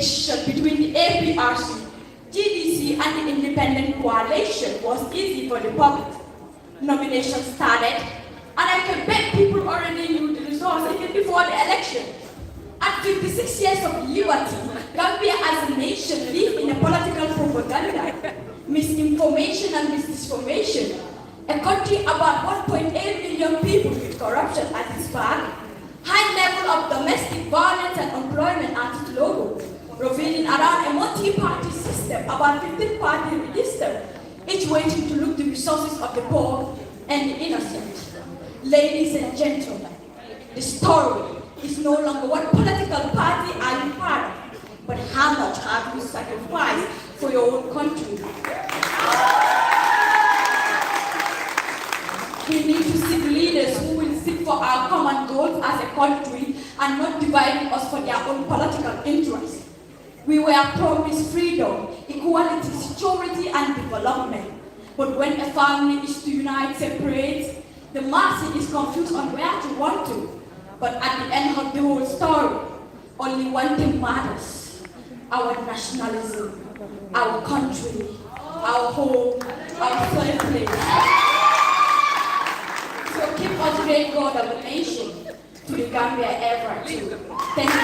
negotiation between the APRC, GDC, and the Independent Coalition was easy for the public. Nominations started, and I can bet people already knew the results even before the election. At 56 years of liberty, Gambia as a nation live in a political propaganda, misinformation and misinformation. A country about 1.8 million people with corruption at its back, high level of domestic violence and employment at its logo, revealing around a multi-party system, about 15 party register, each waiting to loot the resources of the poor and the innocent. Ladies and gentlemen, the story is no longer what political party are you part of, but how much have you sacrificed for your own country. We need to seek leaders who will seek for our common goals as a country and not dividing us for their own political interests. We were promised freedom, equality, security, and development. But when a family is to unite, separate, the masses is confused on where to run to. But at the end of the whole story, only one thing matters: our nationalism, our country, our home, our birthplace. So keep us great God of the nation to the Gambia ever too. Thank you.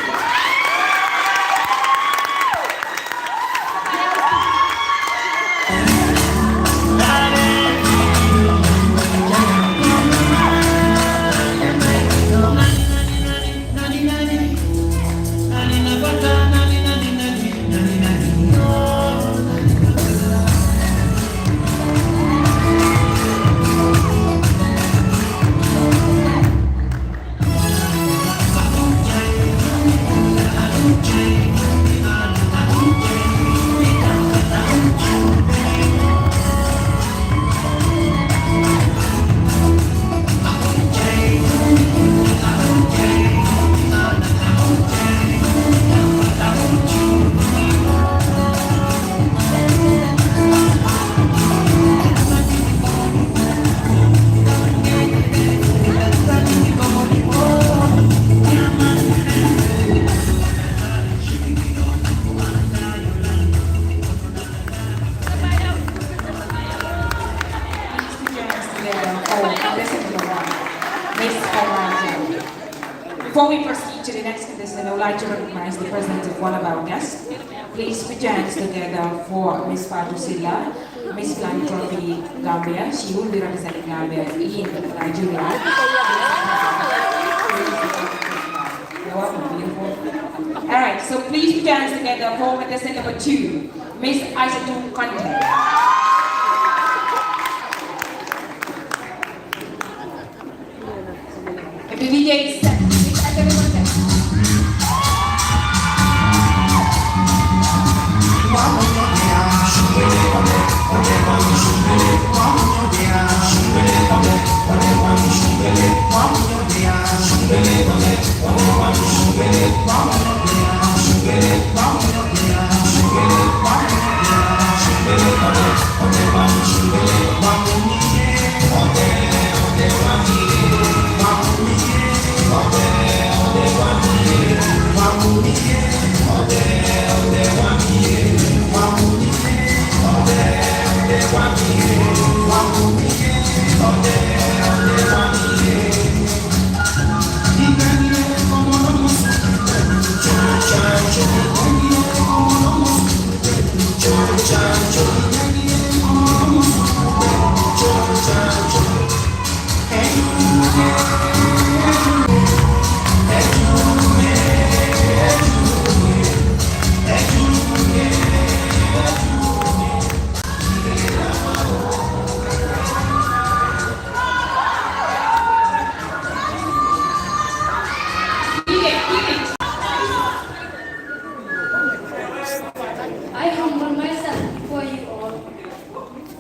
Before we proceed to the next contestant, I would like to recognize the presence of one of our guests. Please put your hands together for Ms. Fatou Silla, Miss Philanthropy Gambia. She will be representing Gambia in Nigeria. You're welcome, beautiful. All right, so please put your hands together for contestant number 2, Miss Aissatou Conte. The DJ is set.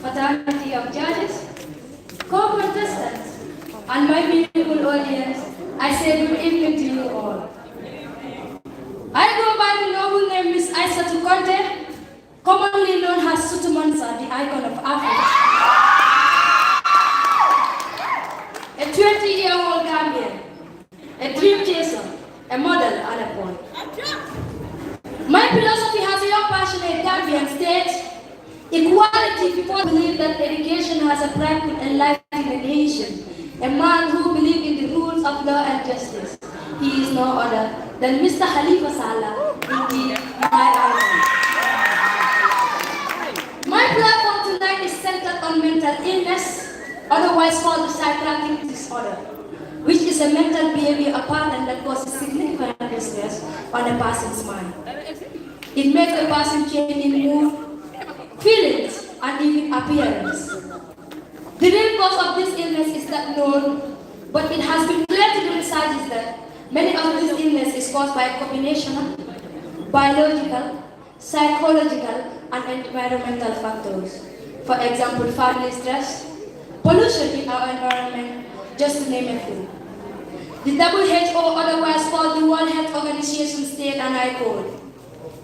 Fraternity of judges, co-contestants, and my beautiful audience, I say good evening to you all. I go by the noble name Miss Aissatou Conte, commonly known as Sutu Mansa, the icon of Africa. A 20-year-old Gambian, a dream chaser, a model, and a poet. My philosophy has a young passionate Gambian states, equality before believe that education has a pride to enlighten a nation. A man who believes in the rules of law and justice. He is no other than Mr. Khalifa Sallah, indeed my idol. My platform tonight is centered on mental illness, otherwise called the psychiatric disorder, which is a mental behavior pattern that causes significant distress on a person's mind. It makes a person change in mood, feelings, and even appearance. The real cause of this illness is not known, but it has been clear to the researchers that many of this illness is caused by a combination of biological, psychological, and environmental factors. For example, family stress, pollution in our environment, just to name a few. The WHO, otherwise called the World Health Organization, state, and I quote,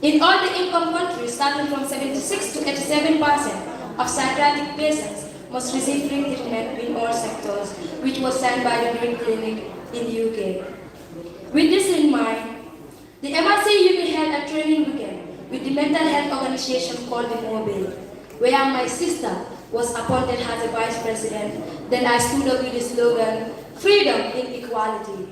in all the income countries, starting from 76 to 87% of psychiatric patients must receive free treatment in all sectors, which was signed by the Green Clinic in the UK. With this in mind, the MRC held a training weekend with the mental health organization called the Mobile, where my sister was appointed as a vice president. Then I stood up with the slogan, freedom in equality.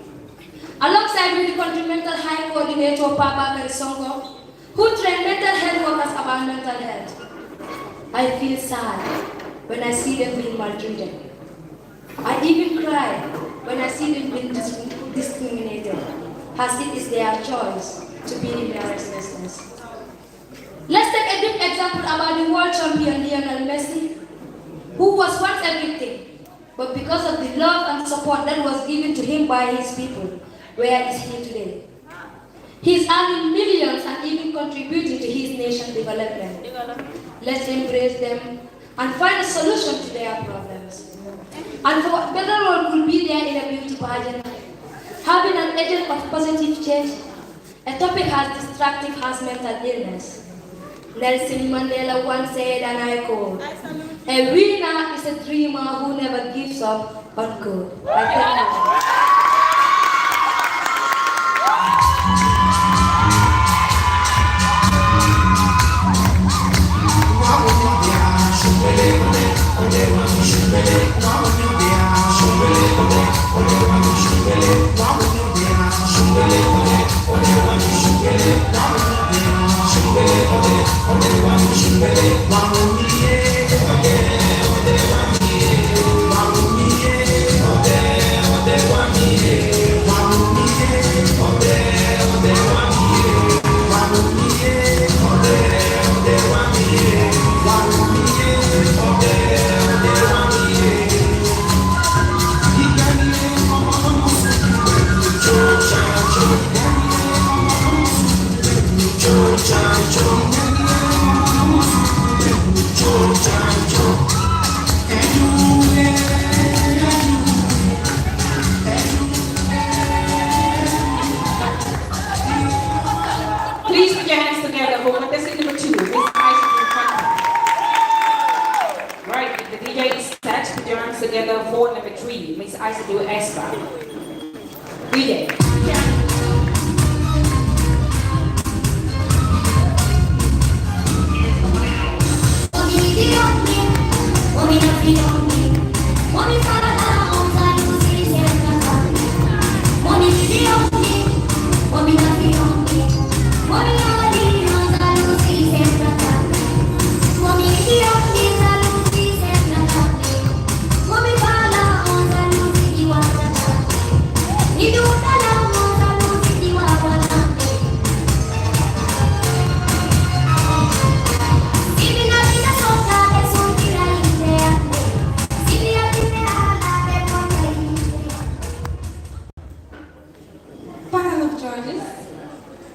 Alongside with the Continental High Coordinator Papa Karisongo, who trained mental health workers about mental health. I feel sad when I see them being maltreated. I even cry when I see them being discriminated, as it is their choice to be in their restlessness. Let's take a deep example about the world champion Lionel Messi, who was once a victim, but because of the love and support that was given to him by his people, where is he today? He is earning millions and even contributing to his nation's development. Let's embrace them and find a solution to their problems. And for what better role could be there in a beauty pageant, having an agent of positive change, a topic as destructive as mental illness. Nelson Mandela once said, and I quote, a winner is a dreamer who never gives up on good. I thank you. Please put your hands together for contestant number 2, Miss Isaac. Right, if the DJ is set, put your hands together for number 3, Miss Isaac Espa. DJ.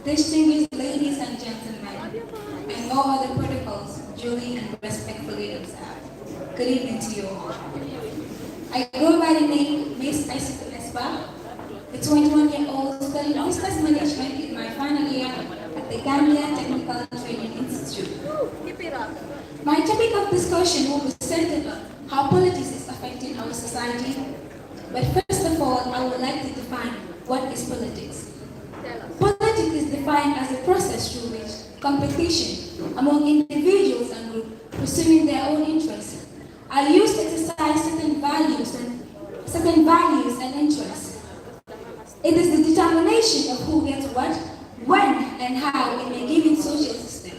Distinguished ladies and gentlemen, and all other protocols duly and respectfully observed. Good evening to you all. I go by the name Miss Isaac Espa, a 21-year-old studying business management in my final year at the Gambia Technical Training Institute. My topic of discussion will be centered on how politics is affecting our society. But first of all, I would like to define what is politics. Politics is defined as a process through which competition among individuals and groups pursuing their own interests, are used to exercise certain values and interests. It is the determination of who gets what, when, and how in a given social system.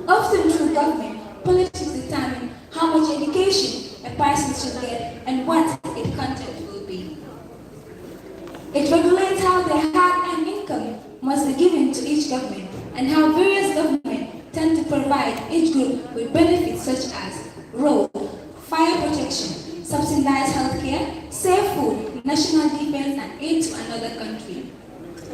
Often through government, politics determine how much education a person should get and what its content will be. It regulates how their hard-earned income must be given to each government and how various governments tend to provide each group with benefits such as road, fire protection, subsidized healthcare, safe food, national defense, and aid to another country.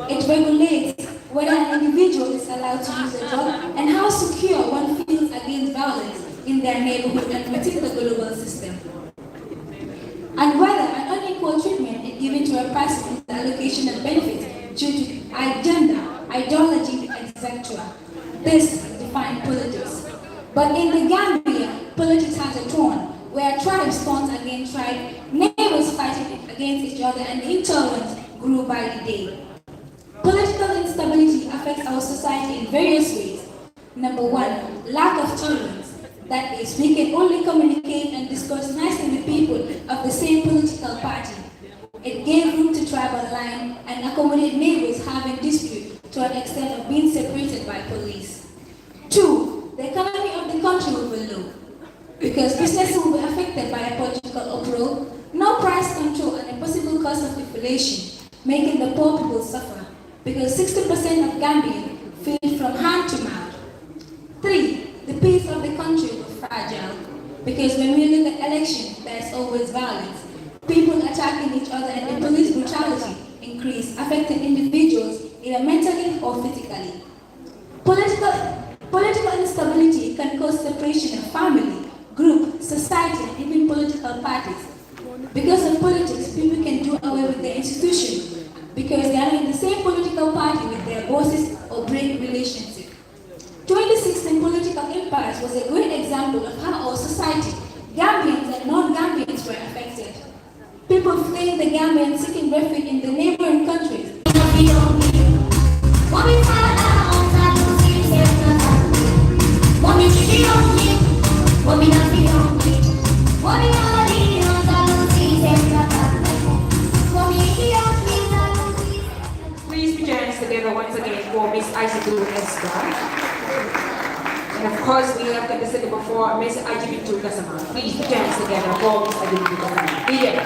It regulates whether an individual is allowed to use a drug and how secure one feels against violence in their neighborhood and within the global system. And whether an unequal treatment is given to a person in the allocation of benefits due to gender, ideology, etc. This defines politics. But in the Gambia, politics has a tone where tribes fought against tribes, neighbors fighting against each other, and intolerance grew by the day. Political instability affects our society in various ways. Number one, lack of tolerance. That is, we can only communicate and discuss nicely with people of the same political party. It gave room to tribal line and accommodate neighbors having dispute to an extent of being separated by police. Two, the economy of the country will be low because businesses will be affected by a political uproar, no price control, and a possible cost of inflation, making the poor people suffer because 60% of Gambians feed from hand to mouth. Three, the peace of the country was fragile because when we look at election, there's always violence. People attacking each other and the police brutality increase, affecting individuals either mentally or physically. Political instability can cause separation of family, group, society, and even political parties. Because of politics, people can do away with their institution because they are in the same political party with their bosses or break relationship. 2016 political impasse was a great example of how our society, Gambians and non-Gambians, were affected. People fleeing the Gambia and seeking refuge in the neighboring countries. Please put your hands together once again for Miss Cultur and of course, we have contested before Miss Ajibitu Kasama. Please put your hands together for Miss Ajibitu Kasama. DJ.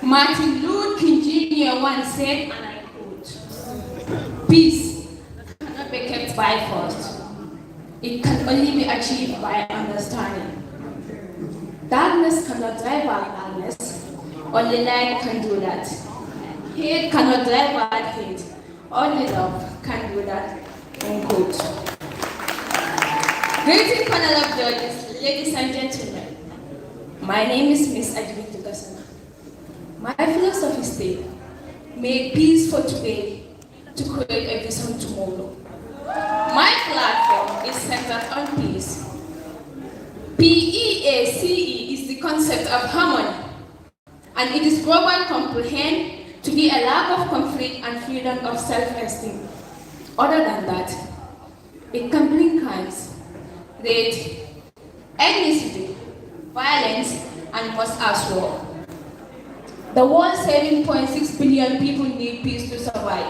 Martin Luther King Jr. once said, and I quote, "Peace cannot be kept by force. It can only be achieved by understanding. Darkness cannot drive out darkness. Only light can do that. Hate cannot drive out hate. Only love can do that." Unquote. Greeting panel of judges, ladies and gentlemen. My name is Miss Ajibitu Kasama. My philosophy states, make peace for today to create a vision tomorrow. My platform is centered on peace. PEACE is the concept of harmony, and it is global comprehend to be a lack of conflict and freedom of self-esteem. Other than that, it can bring crimes, rape, ethnicity, violence, and most as well. The world's 7.6 billion people need peace to survive.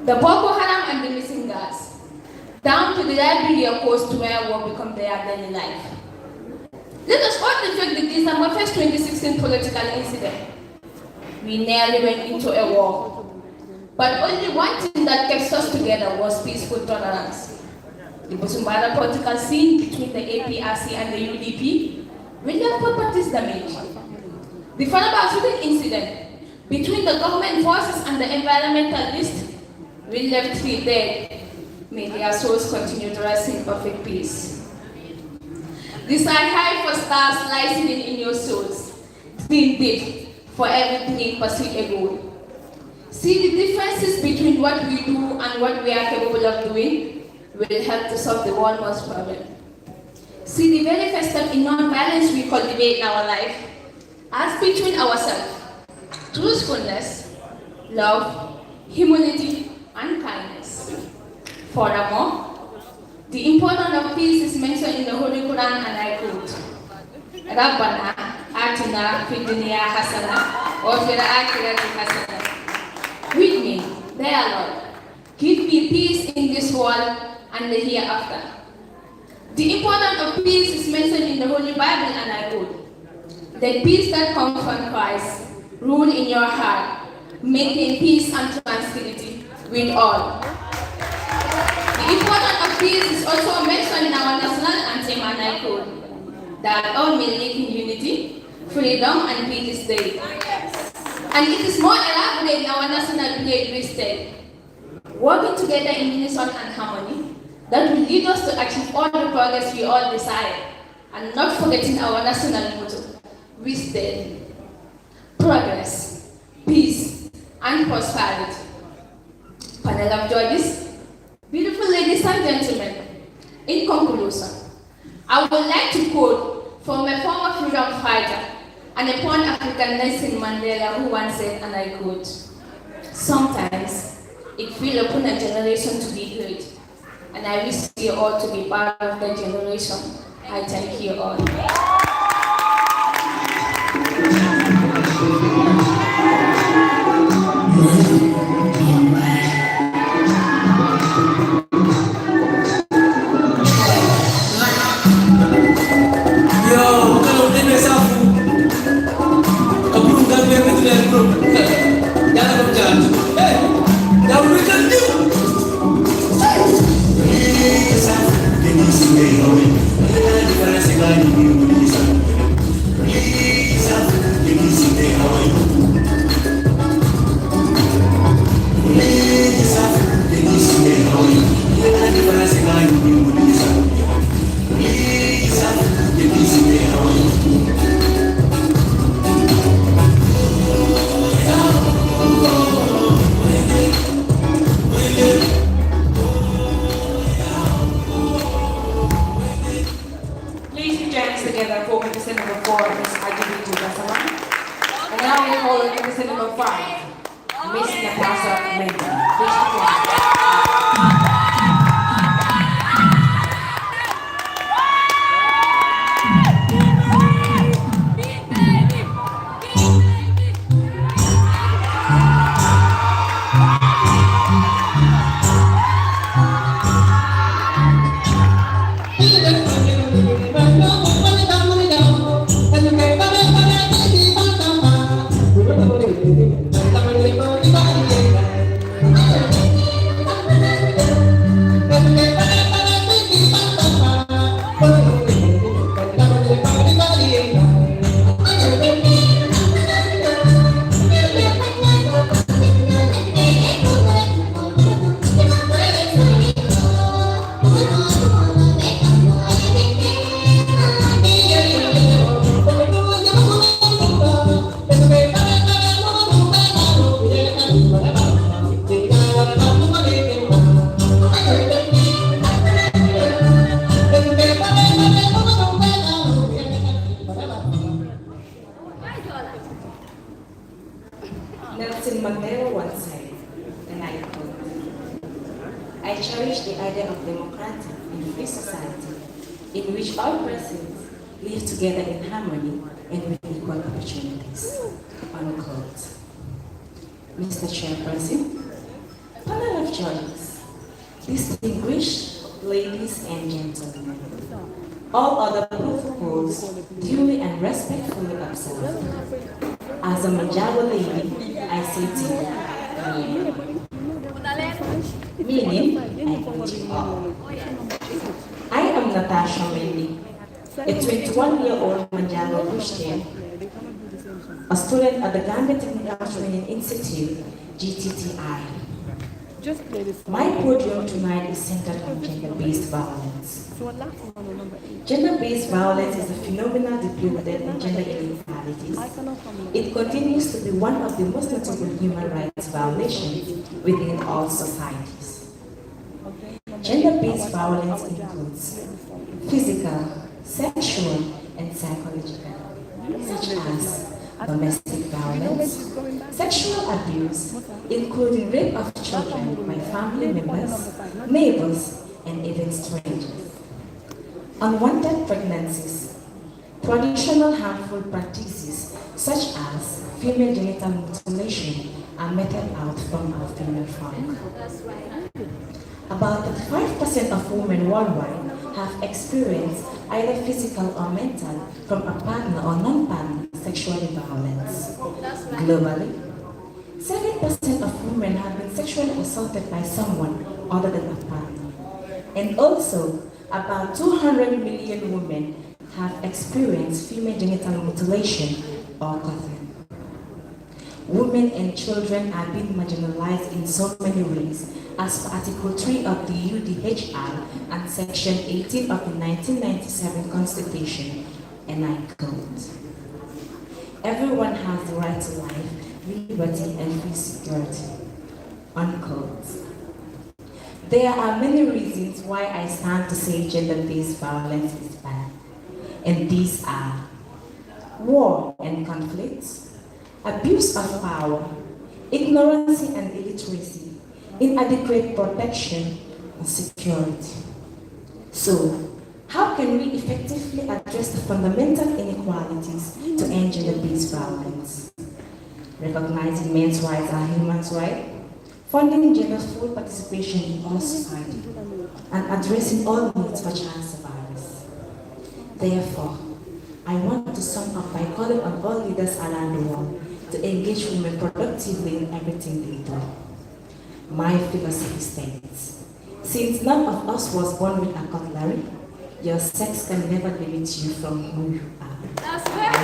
The Boko Haram and the missing girls, down to the Liberia coast where war become their daily life. Let us all reflect the December 1st, 2016 political incident. We nearly went into a war. But only one thing that kept us together was peaceful tolerance. The Busumbara political scene between the APRC and the UDP will have properties damage. The Falaba shooting incident between the government forces and the environmentalists will left 3 dead. May their souls continue to rest in perfect peace. This I high for stars lie hidden in your souls, dream big for every dream pursue a goal. See the differences between what we do and what we are capable of doing will help to solve the world's most problem. See the very first step in non-violence we cultivate in our life as between ourselves, truthfulness, love, humility, and kindness. Furthermore, the importance of peace is mentioned in the Holy Quran, and I quote, Rabbana atina fid dunya hasana wa fil akhirati hasana. With me, dear Lord, give me peace in this world and the hereafter. The importance of peace is mentioned in the Holy Bible, and I quote, the peace that comes from Christ rule in your heart, making peace and tranquility with all. The importance of peace is also mentioned in our national anthem, and I quote, that all may live in unity, freedom, and peace this day. And it is more elaborate in our national play we state, working together in unison and harmony that will lead us to achieve all the progress we all desire, and not forgetting our national motto, we state, progress, peace, and prosperity. Panel of judges, beautiful ladies and gentlemen, in conclusion, I would like to quote from a former freedom fighter and a Pan-African Nelson Mandela, who once said, and I quote, sometimes it feels upon a generation to be great, and I wish you all to be part of that generation. I thank you all. Together for contestant number 4, Miss IGB Brikama. And now we call contestant number 5, Miss Natasha Menda. Please applause. Nelson Mandela once said, and I quote, I cherish the idea of democratic and free society in which all persons live together in harmony and with equal opportunities. Unquote. Mr. Chairperson, panel of judges, distinguished ladies and gentlemen, all other protocols duly and respectfully observed. As a Manjawa lady, I say to you, meaning I want you all. I am Natasha Mendy, a 21-year-old Manjaro Christian, a student at the Gambia Technical Training Institute, GTTI. My podium tonight is centered on gender-based violence. Gender-based violence is a phenomenon depicted in gender inequalities. It continues to be one of the most notable human rights violations within all societies. Gender-based violence includes physical, sexual, and psychological, such as domestic violence, sexual abuse, including rape of children by family members, neighbors, and even strangers. Unwanted pregnancies, traditional harmful practices such as female genital mutilation are meted out from our female folk. About 35% of women worldwide have experienced either physical or mental from a partner or non-partner sexual violence. Globally, 7% of women have been sexually assaulted by someone other than a partner. And also, about 200 million women have experienced female genital mutilation or cutting. Women and children are being marginalized in so many ways as per Article 3 of the UDHR and Section 18 of the 1997 Constitution, and I quote, "Everyone has the right to life, liberty, and free security," unquote. There are many reasons why I stand to say gender-based violence is bad, and these are war and conflicts, abuse of power, ignorance and illiteracy, inadequate protection, and security. So, how can we effectively address the fundamental inequalities to end gender-based violence? Recognizing men's rights are human rights, funding gender's full participation in all society, and addressing all needs such as survivors. Therefore, I want to sum up by calling on all leaders around the world to engage women productively in everything they do. My philosophy states, since none of us was born with a cutlery, your sex can never limit you from who you are. That's right.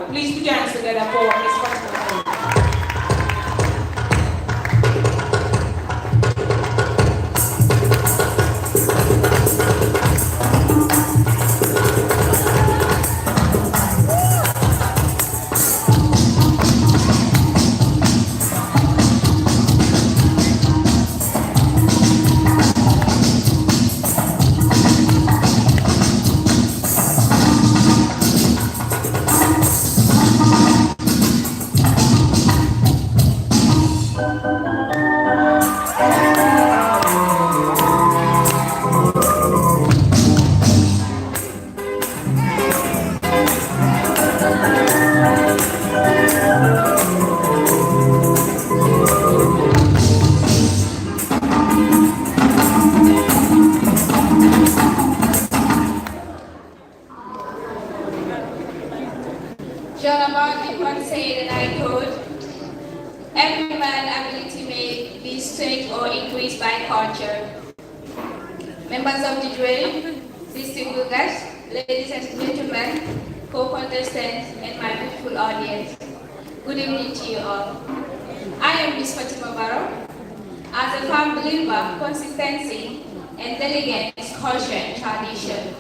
Please put your hands together for Miss Brikama. John Mark once said, and I quote, "Every man's ability may be strengthened or increased by culture." Members of the jury, distinguished guests, ladies and gentlemen, co-contestants, and my beautiful audience, good evening to you all. I am Miss Fatima Barrow. As a firm believer, consistency, and diligence, culture, and tradition.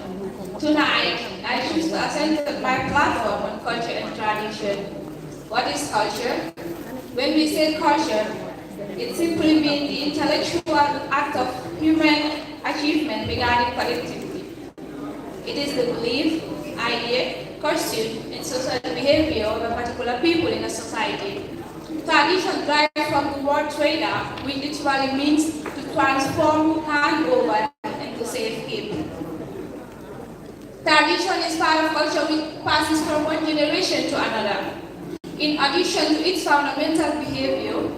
Tonight, I choose to attend my platform on culture and tradition. What is culture? When we say culture, it simply means the intellectual act of human achievement regarding collectivity. It is the belief, idea, costume, and social behavior of a particular people in a society. Tradition derives from the word trader, which literally means to transform, hand over, and to safekeep. Tradition is part of culture which passes from one generation to another. In addition to its fundamental behavior,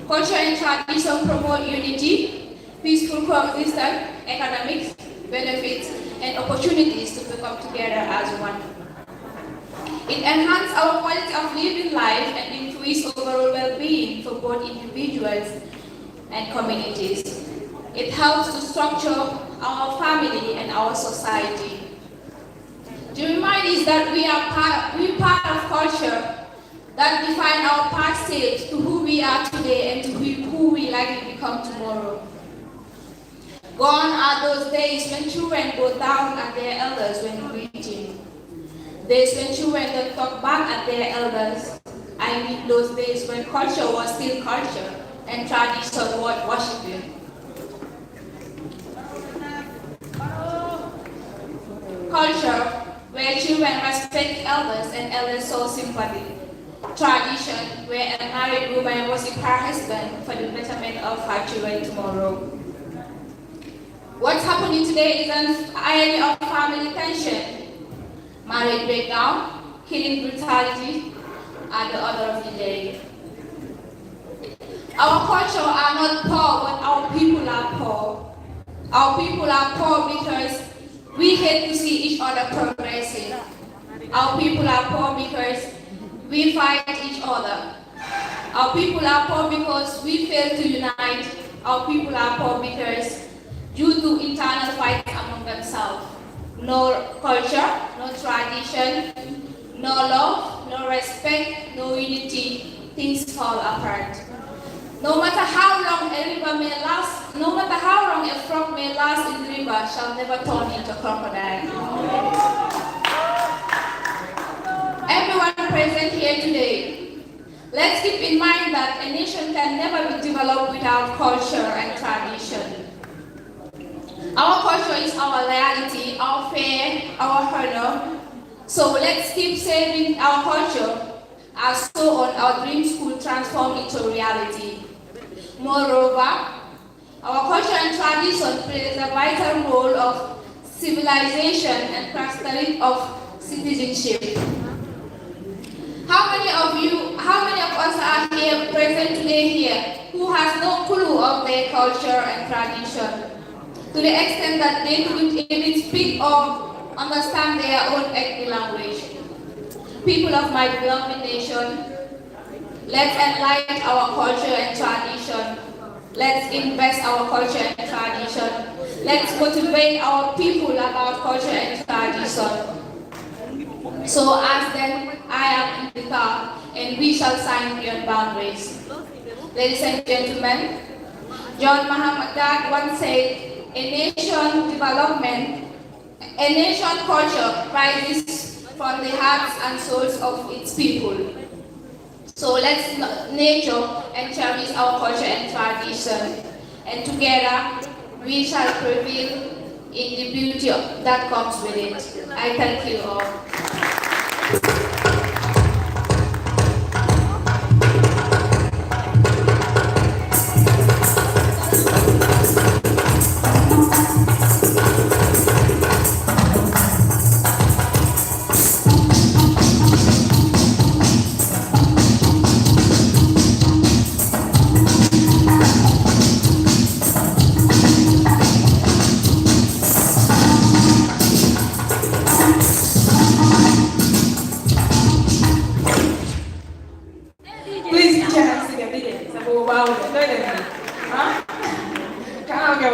culture and tradition promote unity, peaceful coexistence, economics, benefits, and opportunities to become together as one. It enhances our quality of living life and increase overall well-being for both individuals and communities. It helps to structure our family and our society. The reminder is that we are part of culture that define our past state to who we are today and to who we likely become tomorrow. Gone are those days when children go down at their elders when greeting. Days when children don't talk back at their elders. I mean those days when culture was still culture and tradition was worshiping. Culture, where children respect elders and elders show sympathy. Tradition, where a married woman worship her husband for the betterment of her children tomorrow. What's happening today is an irony of family tension. Marriage breakdown, killing brutality are the order of the day. Our culture are not poor, but our people are poor. Our people are poor because we hate to see each other progressing. Our people are poor because we fight each other. Our people are poor because we fail to unite. Our people are poor because due to internal fights among themselves. No culture, no tradition, no love, no respect, no unity, things fall apart. No matter how long a river may last, no matter how long a frog may last in the river, shall never turn into a crocodile. Everyone present here today, let's keep in mind that a nation can never be developed without culture and tradition. Our culture is our reality, our faith, our honor. So let's keep saving our culture, as so on our dreams could transform into reality. Moreover, our culture and tradition plays a vital role of civilization and characteristic of citizenship. How many of us are here present today here who has no clue of their culture and tradition? To the extent that they couldn't even speak or understand their own ethnic language. People of my beloved nation, let's enlighten our culture and tradition. Let's invest our culture and tradition. Let's motivate our people about culture and tradition. So as then, I am in the car, and we shall sign beyond boundaries. Ladies and gentlemen, John Muhammad Dad once said, a nation culture rises from the hearts and souls of its people. So let's nurture and cherish our culture and tradition. And together, we shall prevail in the beauty that comes with it. I thank you all. Please put your hands together. Huh? Come on,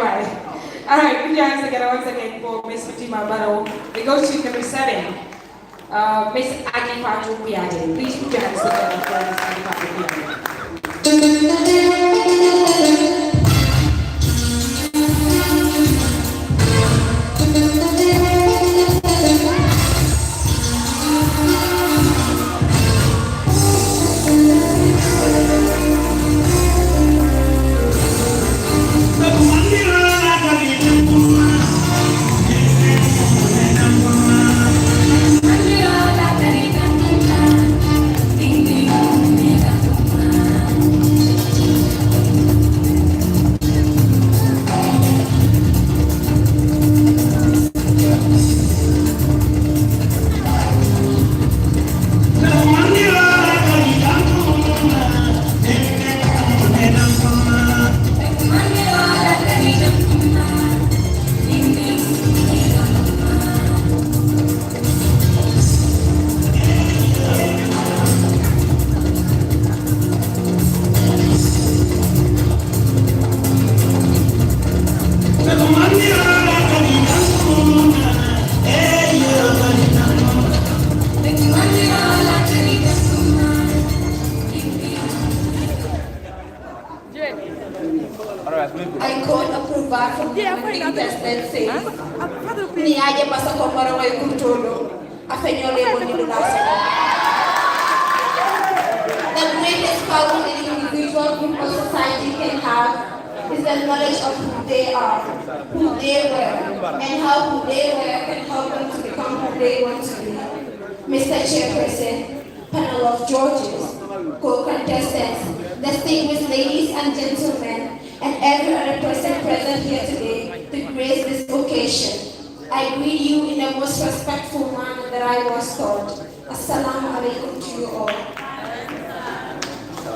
all right, put your hands together once again for Miss Fatima Barrow. We go to number 7. Miss Agifatu Piade. Please put your hands together for Miss Agifatu Piade. I call approval from the tested faith. Ni aje pasa kwa mara wa Cultur, afenyole boni national. The greatest power an individual group or society can have is the knowledge of who they are, who they were, and how who they were can help them to become who they want to be. Mr. Chairperson, panel of judges, co-contestants, distinguished ladies and gentlemen, and every other person present here today to grace this occasion. I greet you in the most respectful manner that I was taught. Assalamu alaikum to you all.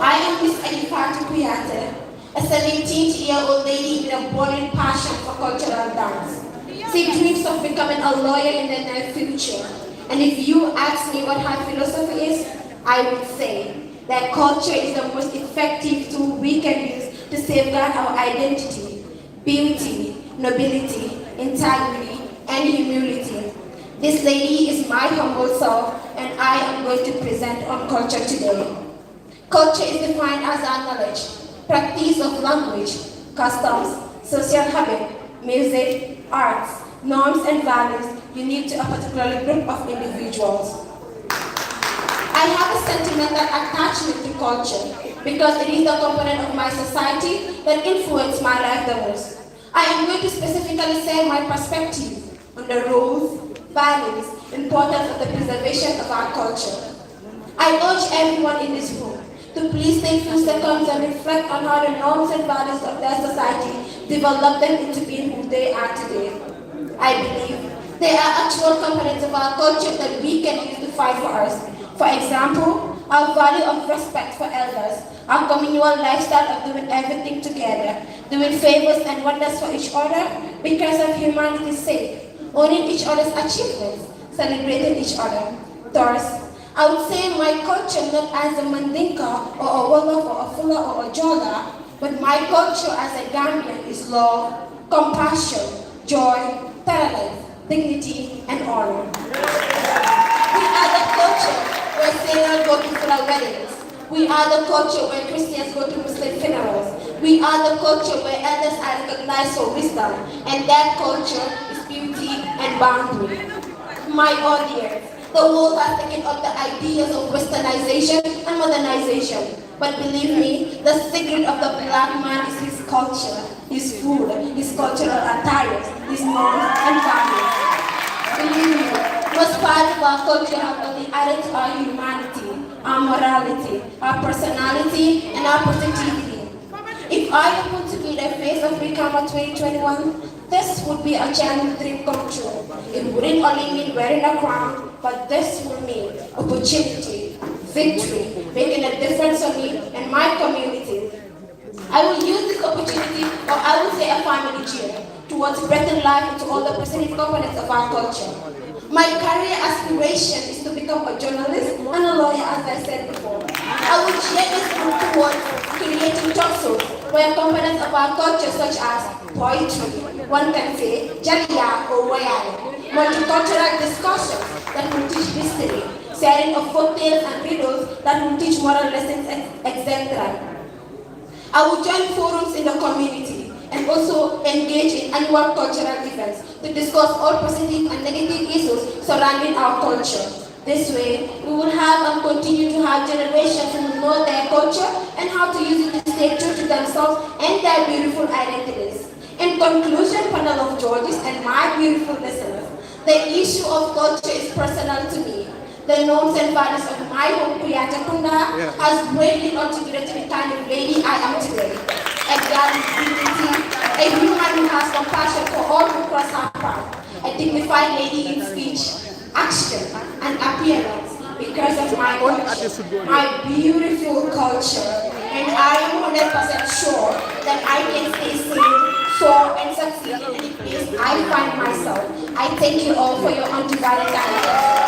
I am Miss Alifatu Kuyate, a 17-year-old lady with a burning passion for cultural dance. She dreams of becoming a lawyer in the near future. And if you ask me what her philosophy is, I would say that culture is the most effective tool we can use to safeguard our identity, beauty, nobility, integrity, and humility. This lady is my humble self, and I am going to present on culture today. Culture is defined as our knowledge, practice of language, customs, social habit, music, arts, norms, and values unique to a particular group of individuals. I have a sentimental attachment to culture because it is the component of my society that influenced my life the most. I am going to specifically share my perspective on the roles, values, importance of the preservation of our culture. I urge everyone in this room to please take few seconds and reflect on how the norms and values of their society developed them into being who they are today. I believe they are actual components of our culture that we can use to fight for us. For example, our value of respect for elders, our communal lifestyle of doing everything together, doing favors and wonders for each other because of humanity's sake, owning each other's achievements, celebrating each other. Thus, I would say my culture not as a Mandinka or a Wolof or a Fula or a Jola, but my culture as a Gambian is love, compassion, joy, tolerance, dignity, and honor. We are the culture where sailors go to Fula weddings. We are the culture where Christians go to Muslim funerals. We are the culture where elders are recognized for wisdom, and that culture is beauty and boundary. My audience, the world has taken up the ideas of westernization and modernization. But believe me, the secret of the black man is his culture, his food, his cultural attire, his norms and values. Believe me, most part of our culture have only added to our humanity, our morality, our personality, and our positivity. If I happen to be the face of Brikama 2021, this would be a childhood dream come true. It wouldn't only mean wearing a crown, but this would mean opportunity, victory, making a difference for me and my community. I will use this opportunity, or I will say a family cheer, towards breathing life into all the positive components of our culture. My career aspiration is to become a journalist and a lawyer, as I said before. I will share this group towards creating talk shows where components of our culture such as poetry, one can say Jalia or Wayale, multicultural discussions that will teach history, sharing of folk tales and riddles that will teach moral lessons, etc. I will join forums in the community and also engage in annual cultural events to discuss all positive and negative issues surrounding our culture. This way, we will have and continue to have generations who will know their culture and how to use it to stay true to themselves and their beautiful identities. In conclusion, panel of judges and my beautiful listeners, the issue of culture is personal to me. The norms and values of my home, Kuyata Kunda, has greatly contributed to the kind of lady I am today. A girl with dignity, a human who has compassion for all who cross her path, a dignified lady in speech, action, and appearance because of my culture, my beautiful culture. And I am 100% sure that I can stay safe, soar, and succeed in any place I find myself. I thank you all for your undivided attention.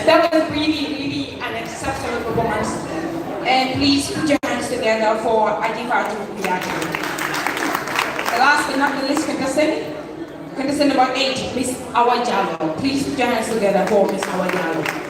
That was really an exceptional performance. And please put your hands together for Ajifatu Kuyatu. The last but not the least contestant number 8, Miss Awajalo. Please put your hands together for Miss Awajalo.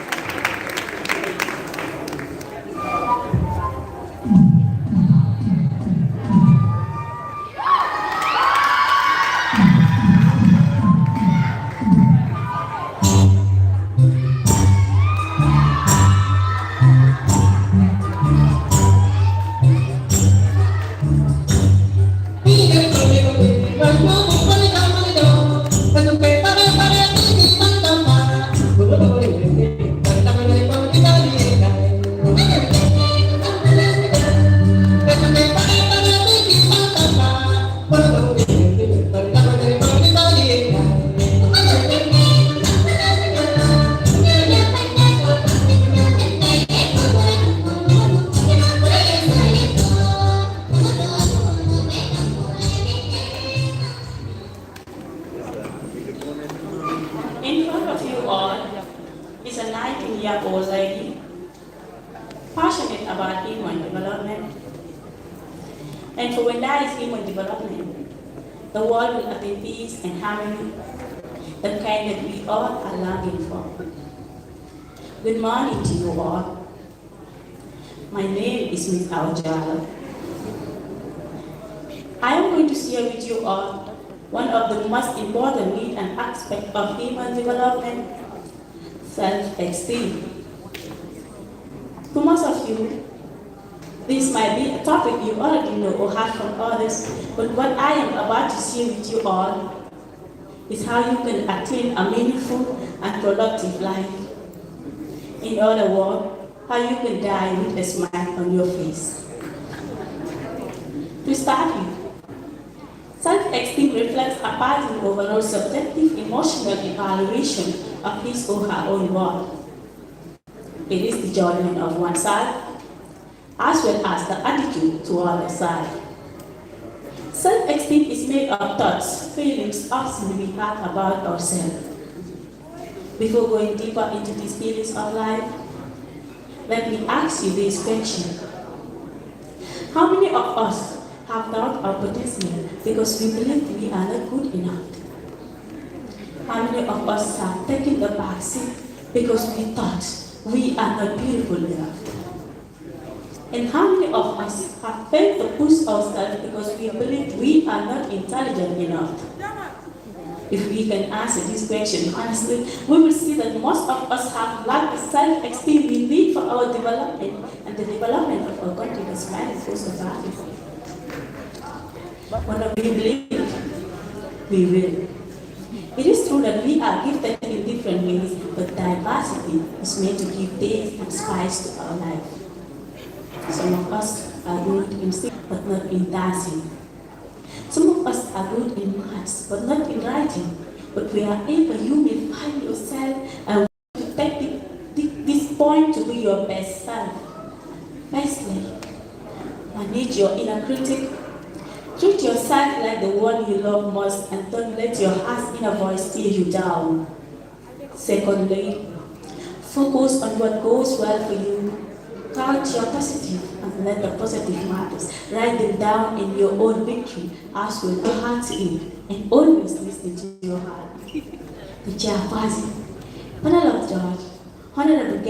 In front of you all is a 19-year-old lady, passionate about human development. And for when there is human development, the world will attain peace and harmony, the kind that we all are longing for. Good morning to you all. My name is Ms. Awajalo. I am going to share with you all one of the most important need and aspect of human development, self-esteem. To most of you, this might be a topic you already know or heard from others, but what I am about to share with you all is how you can attain a meaningful and productive life. In other words, how you can die with a smile on your face. To start with, self-esteem reflects a person's overall subjective emotional evaluation of his or her own worth. It is the judgment of oneself, as well as the attitude toward the self. Self-esteem is made of thoughts, feelings, options we have about ourselves. Before going deeper into these feelings of life, let me ask you this question. How many of us have doubt our potential because we believe we are not good enough? How many of us have taken the back seat because we thought we are not beautiful enough? And how many of us have failed to push ourselves because we believe we are not intelligent enough? If we can answer this question honestly, we will see that most of us have lacked the self-esteem we need for our development and the development of our country despite the coast of Africa. When we believe, we will. It is true that we are gifted in different ways, but diversity is meant to give taste and spice to our life. Some of us are good in singing, but not in dancing. Some of us are good in maths, but not in writing. But wherever you may find yourself and want to take this point to be your best self. Firstly, manage your inner critic. Treat yourself like the one you love most and don't let your heart's inner voice tear you down. Secondly, focus on what goes well for you. Count your positive and let the positive matters. Write them down in your own victory as well your heart to it and always listen to your heart. The chairperson, panel of judge, honorable